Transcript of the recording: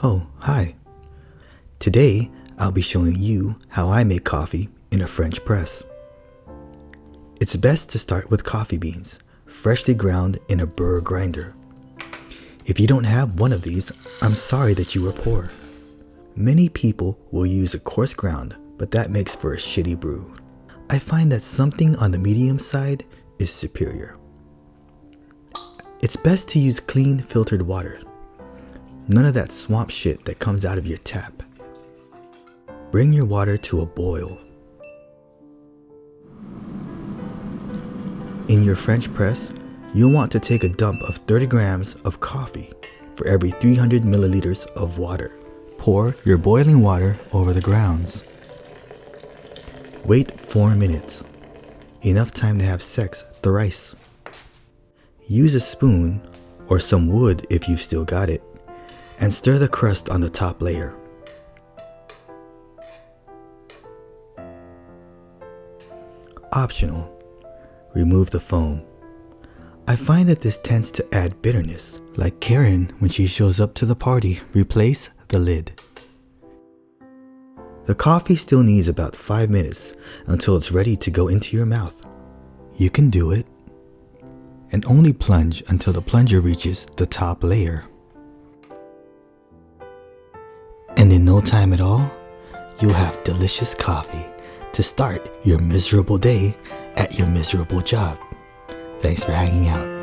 Oh, hi. Today, I'll be showing you how I make coffee in a French press. It's best to start with coffee beans, freshly ground in a burr grinder. If you don't have one of these, I'm sorry that you were poor. Many people will use a coarse ground, but that makes for a shitty brew. I find that something on the medium side is superior. It's best to use clean filtered water. None of that swamp shit that comes out of your tap. Bring your water to a boil. In your French press, you'll want to take a dump of 30 grams of coffee for every 300 milliliters of water. Pour your boiling water over the grounds. Wait 4 minutes. Enough time to have sex thrice. Use a spoon, or some wood if you've still got it, and stir the crust on the top layer. Optional. Remove the foam. I find that this tends to add bitterness, like Karen when she shows up to the party. Replace the lid. The coffee still needs about 5 minutes until it's ready to go into your mouth. You can do it. And only plunge until the plunger reaches the top layer. And in no time at all, you'll have delicious coffee to start your miserable day at your miserable job. Thanks for hanging out.